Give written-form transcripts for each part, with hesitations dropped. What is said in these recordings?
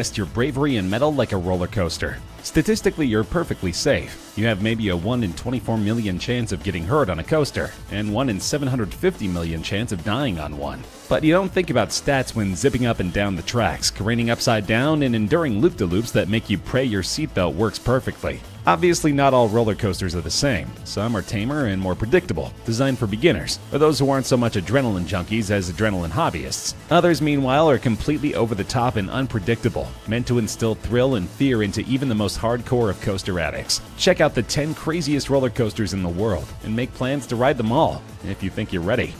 test your bravery and mettle like a roller coaster. Statistically, you're perfectly safe. You have maybe a 1 in 24 million chance of getting hurt on a coaster, and 1 in 750 million chance of dying on one. But you don't think about stats when zipping up and down the tracks, careening upside down, and enduring loop-de-loops that make you pray your seatbelt works perfectly. Obviously, not all roller coasters are the same. Some are tamer and more predictable, designed for beginners, or those who aren't so much adrenaline junkies as adrenaline hobbyists. Others, meanwhile, are completely over the top and unpredictable, meant to instill thrill and fear into even the most hardcore of coaster addicts. Check out the 10 craziest roller coasters in the world and make plans to ride them all, if you think you're ready.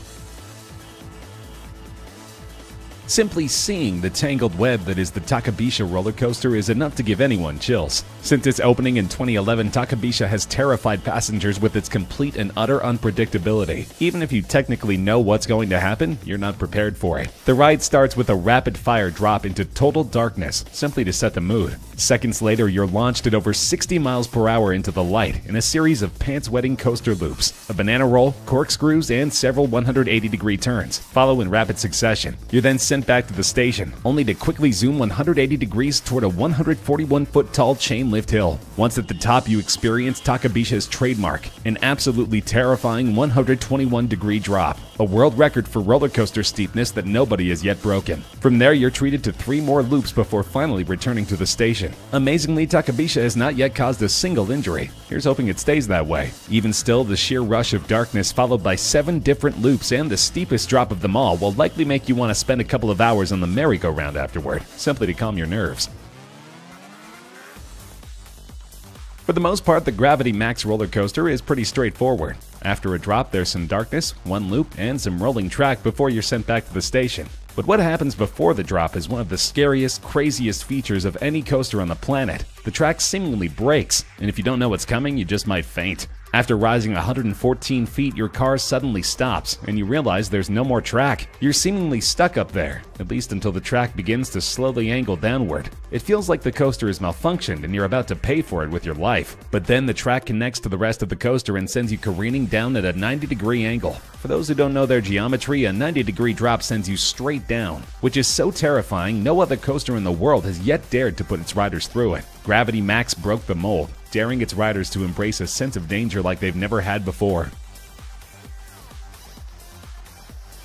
Simply seeing the tangled web that is the Takabisha roller coaster is enough to give anyone chills. Since its opening in 2011, Takabisha has terrified passengers with its complete and utter unpredictability. Even if you technically know what's going to happen, you're not prepared for it. The ride starts with a rapid-fire drop into total darkness, simply to set the mood. Seconds later, you're launched at over 60 miles per hour into the light in a series of pants-wetting coaster loops. A banana roll, corkscrews, and several 180-degree turns follow in rapid succession. You're then sent back to the station, only to quickly zoom 180 degrees toward a 141-foot tall chain lift hill. Once at the top, you experience Takabisha's trademark, an absolutely terrifying 121-degree drop, a world record for roller coaster steepness that nobody has yet broken. From there, you're treated to 3 more loops before finally returning to the station. Amazingly, Takabisha has not yet caused a single injury. Here's hoping it stays that way. Even still, the sheer rush of darkness followed by 7 different loops and the steepest drop of them all will likely make you want to spend a couple of hours on the merry-go-round afterward, simply to calm your nerves. For the most part, the Gravity Max roller coaster is pretty straightforward. After a drop, there's some darkness, 1 loop, and some rolling track before you're sent back to the station. But what happens before the drop is one of the scariest, craziest features of any coaster on the planet. The track seemingly breaks, and if you don't know what's coming, you just might faint. After rising 114 feet, your car suddenly stops, and you realize there's no more track. You're seemingly stuck up there, at least until the track begins to slowly angle downward. It feels like the coaster is malfunctioned and you're about to pay for it with your life. But then the track connects to the rest of the coaster and sends you careening down at a 90-degree angle. For those who don't know their geometry, a 90-degree drop sends you straight down, which is so terrifying no other coaster in the world has yet dared to put its riders through it. Gravity Max broke the mold, daring its riders to embrace a sense of danger like they've never had before.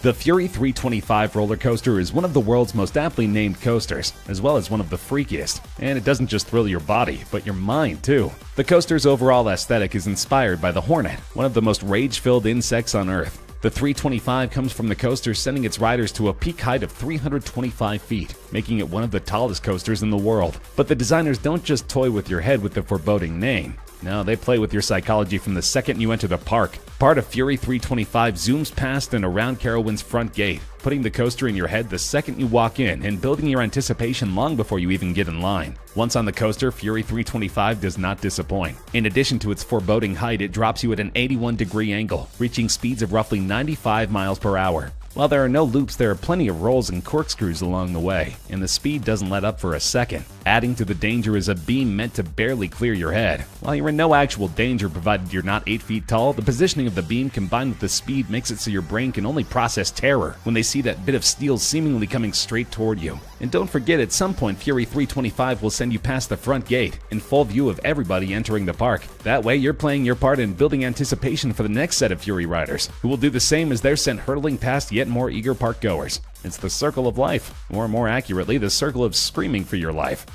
The Fury 325 roller coaster is one of the world's most aptly named coasters, as well as one of the freakiest. And it doesn't just thrill your body, but your mind too. The coaster's overall aesthetic is inspired by the hornet, one of the most rage-filled insects on Earth. The 325 comes from the coaster sending its riders to a peak height of 325 feet, making it one of the tallest coasters in the world. But the designers don't just toy with your head with the foreboding name. No, they play with your psychology from the second you enter the park. Part of Fury 325 zooms past and around Carowinds' front gate, putting the coaster in your head the second you walk in and building your anticipation long before you even get in line. Once on the coaster, Fury 325 does not disappoint. In addition to its foreboding height, it drops you at an 81-degree angle, reaching speeds of roughly 95 miles per hour. While there are no loops, there are plenty of rolls and corkscrews along the way, and the speed doesn't let up for a second. Adding to the danger is a beam meant to barely clear your head. While you're in no actual danger provided you're not 8 feet tall, the positioning of the beam combined with the speed makes it so your brain can only process terror when they see that bit of steel seemingly coming straight toward you. And don't forget, at some point Fury 325 will send you past the front gate, in full view of everybody entering the park. That way you're playing your part in building anticipation for the next set of Fury riders, who will do the same as they're sent hurtling past yet more eager park goers. It's the circle of life, or more accurately, the circle of screaming for your life.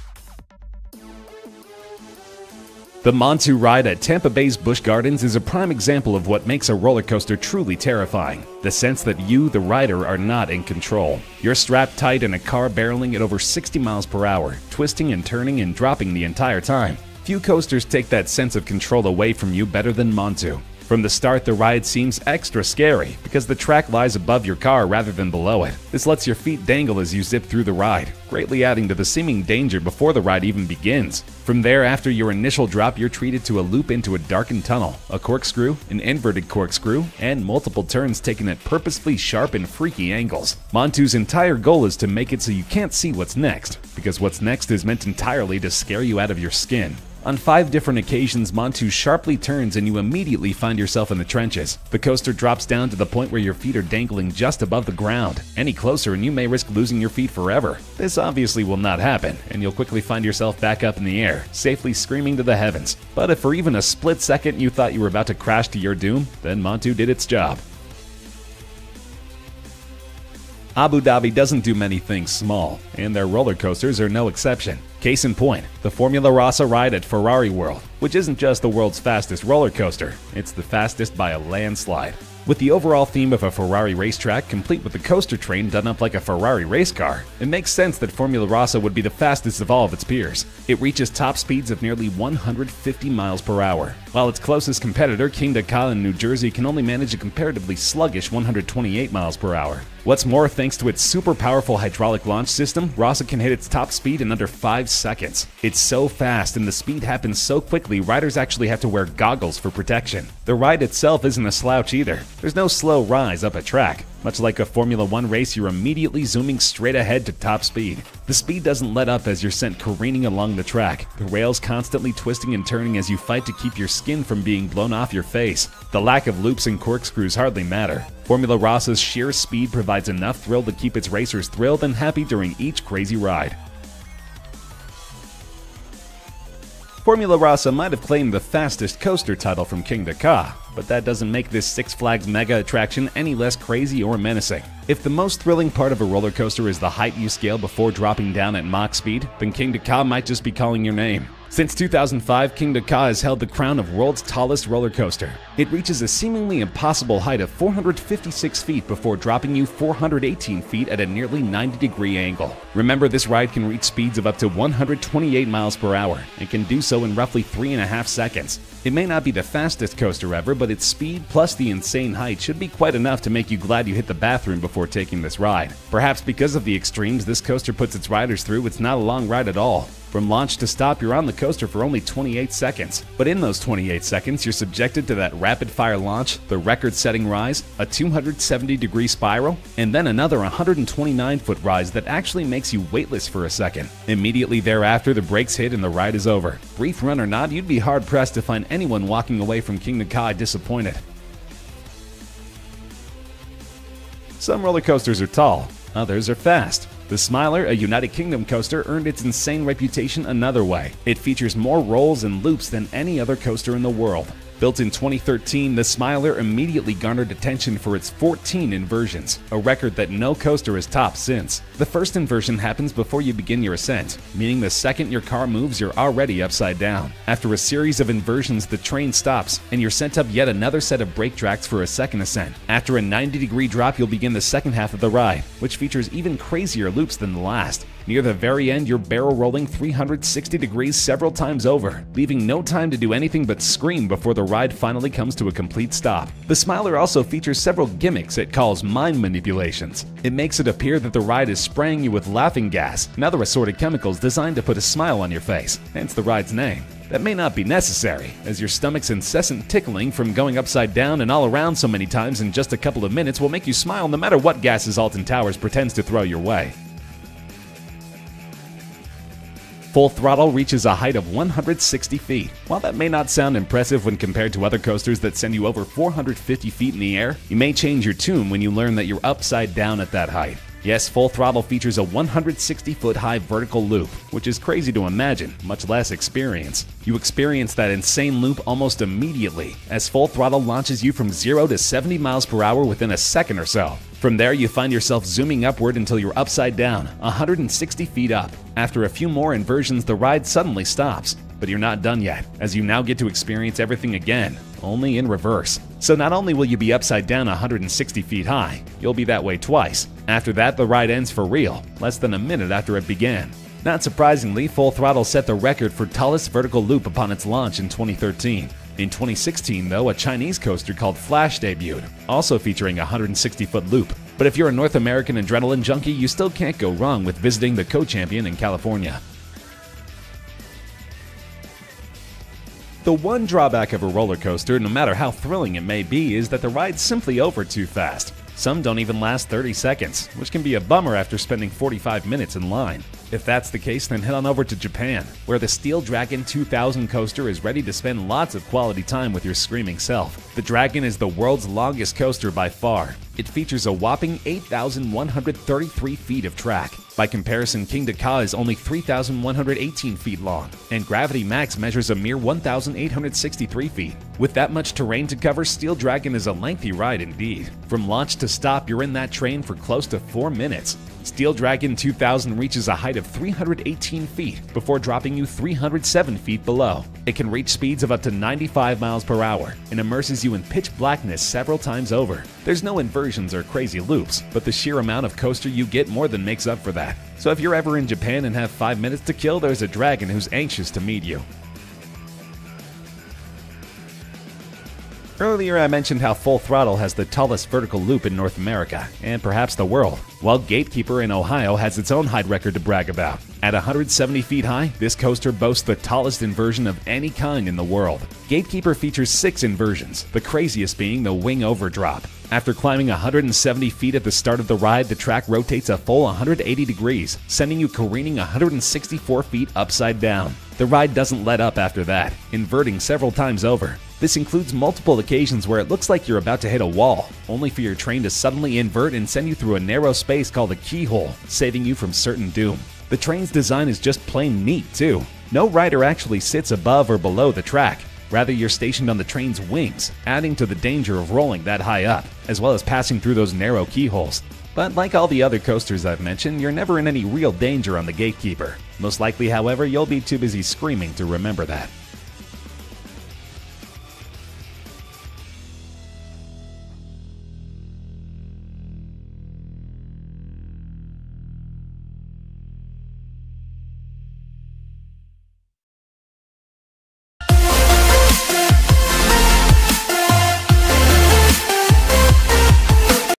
The Monceau ride at Tampa Bay's Busch Gardens is a prime example of what makes a roller coaster truly terrifying. The sense that you, the rider, are not in control. You're strapped tight in a car barreling at over 60 miles per hour, twisting and turning and dropping the entire time. Few coasters take that sense of control away from you better than Monceau. From the start, the ride seems extra scary because the track lies above your car rather than below it. This lets your feet dangle as you zip through the ride, greatly adding to the seeming danger before the ride even begins. From there, after your initial drop, you're treated to a loop into a darkened tunnel, a corkscrew, an inverted corkscrew, and multiple turns taken at purposefully sharp and freaky angles. Monceau's entire goal is to make it so you can't see what's next, because what's next is meant entirely to scare you out of your skin. On 5 different occasions, Monceau sharply turns and you immediately find yourself in the trenches. The coaster drops down to the point where your feet are dangling just above the ground. Any closer and you may risk losing your feet forever. This obviously will not happen, and you'll quickly find yourself back up in the air, safely screaming to the heavens. But if for even a split second you thought you were about to crash to your doom, then Monceau did its job. Abu Dhabi doesn't do many things small, and their roller coasters are no exception. Case in point, the Formula Rossa ride at Ferrari World, which isn't just the world's fastest roller coaster, it's the fastest by a landslide. With the overall theme of a Ferrari racetrack complete with the coaster train done up like a Ferrari race car, it makes sense that Formula Rossa would be the fastest of all of its peers. It reaches top speeds of nearly 150 miles per hour, while its closest competitor, Ka in New Jersey, can only manage a comparatively sluggish 128 miles per hour. What's more, thanks to its super powerful hydraulic launch system, Rossa can hit its top speed in under 5 seconds. It's so fast and the speed happens so quickly, riders actually have to wear goggles for protection. The ride itself isn't a slouch either. There's no slow rise up a track. Much like a Formula 1 race, you're immediately zooming straight ahead to top speed. The speed doesn't let up as you're sent careening along the track, the rails constantly twisting and turning as you fight to keep your skin from being blown off your face. The lack of loops and corkscrews hardly matter. Formula Rossa's sheer speed provides enough thrill to keep its racers thrilled and happy during each crazy ride. Formula Rossa might have claimed the fastest coaster title from Ka, but that doesn't make this Six Flags mega attraction any less crazy or menacing. If the most thrilling part of a roller coaster is the height you scale before dropping down at Mach speed, then Ka might just be calling your name. Since 2005, Ka has held the crown of world's tallest roller coaster. It reaches a seemingly impossible height of 456 feet before dropping you 418 feet at a nearly 90-degree angle. Remember, this ride can reach speeds of up to 128 miles per hour and can do so in roughly 3.5 seconds. It may not be the fastest coaster ever, but its speed plus the insane height should be quite enough to make you glad you hit the bathroom before taking this ride. Perhaps because of the extremes this coaster puts its riders through, it's not a long ride at all. From launch to stop, you're on the coaster for only 28 seconds. But in those 28 seconds, you're subjected to that rapid-fire launch, the record-setting rise, a 270-degree spiral, and then another 129-foot rise that actually makes you weightless for a second. Immediately thereafter, the brakes hit and the ride is over. Brief run or not, you'd be hard-pressed to find anyone walking away from Ka disappointed. Some roller coasters are tall, others are fast. The Smiler, a United Kingdom coaster, earned its insane reputation another way. It features more rolls and loops than any other coaster in the world. Built in 2013, the Smiler immediately garnered attention for its 14 inversions, a record that no coaster has topped since. The first inversion happens before you begin your ascent, meaning the second your car moves, you're already upside down. After a series of inversions, the train stops, and you're sent up yet another set of brake tracks for a second ascent. After a 90-degree drop, you'll begin the second half of the ride, which features even crazier loops than the last. Near the very end, you're barrel rolling 360 degrees several times over, leaving no time to do anything but scream before the ride finally comes to a complete stop. The Smiler also features several gimmicks it calls mind manipulations. It makes it appear that the ride is spraying you with laughing gas and other assorted chemicals designed to put a smile on your face, hence the ride's name. That may not be necessary, as your stomach's incessant tickling from going upside down and all around so many times in just a couple of minutes will make you smile no matter what gases Alton Towers pretends to throw your way. Full Throttle reaches a height of 160 feet. While that may not sound impressive when compared to other coasters that send you over 450 feet in the air, you may change your tune when you learn that you're upside down at that height. Yes, Full Throttle features a 160-foot high vertical loop, which is crazy to imagine, much less experience. You experience that insane loop almost immediately, as Full Throttle launches you from 0 to 70 miles per hour within a second or so. From there, you find yourself zooming upward until you're upside down, 160 feet up. After a few more inversions, the ride suddenly stops. But you're not done yet, as you now get to experience everything again, only in reverse. So not only will you be upside down 160 feet high, you'll be that way twice. After that, the ride ends for real, less than a minute after it began. Not surprisingly, Full Throttle set the record for tallest vertical loop upon its launch in 2013. In 2016, though, a Chinese coaster called Flash debuted, also featuring a 160-foot loop. But if you're a North American adrenaline junkie, you still can't go wrong with visiting the co-champion in California. The one drawback of a roller coaster, no matter how thrilling it may be, is that the ride's simply over too fast. Some don't even last 30 seconds, which can be a bummer after spending 45 minutes in line. If that's the case, then head on over to Japan, where the Steel Dragon 2000 coaster is ready to spend lots of quality time with your screaming self. The Dragon is the world's longest coaster by far. It features a whopping 8,133 feet of track. By comparison, King Ka is only 3,118 feet long, and Gravity Max measures a mere 1,863 feet. With that much terrain to cover, Steel Dragon is a lengthy ride indeed. From launch to stop, you're in that train for close to 4 minutes. Steel Dragon 2000 reaches a height of 318 feet before dropping you 307 feet below. It can reach speeds of up to 95 miles per hour and immerses you in pitch blackness several times over. There's no inversions or crazy loops, but the sheer amount of coaster you get more than makes up for that. So if you're ever in Japan and have 5 minutes to kill, there's a dragon who's anxious to meet you. Earlier I mentioned how Full Throttle has the tallest vertical loop in North America, and perhaps the world, while Gatekeeper in Ohio has its own height record to brag about. At 170 feet high, this coaster boasts the tallest inversion of any kind in the world. Gatekeeper features 6 inversions, the craziest being the wing overdrop. After climbing 170 feet at the start of the ride, the track rotates a full 180 degrees, sending you careening 164 feet upside down. The ride doesn't let up after that, inverting several times over. This includes multiple occasions where it looks like you're about to hit a wall, only for your train to suddenly invert and send you through a narrow space called a keyhole, saving you from certain doom. The train's design is just plain neat too. No rider actually sits above or below the track. Rather, you're stationed on the train's wings, adding to the danger of rolling that high up, as well as passing through those narrow keyholes. But like all the other coasters I've mentioned, you're never in any real danger on the Gatekeeper. Most likely, however, you'll be too busy screaming to remember that.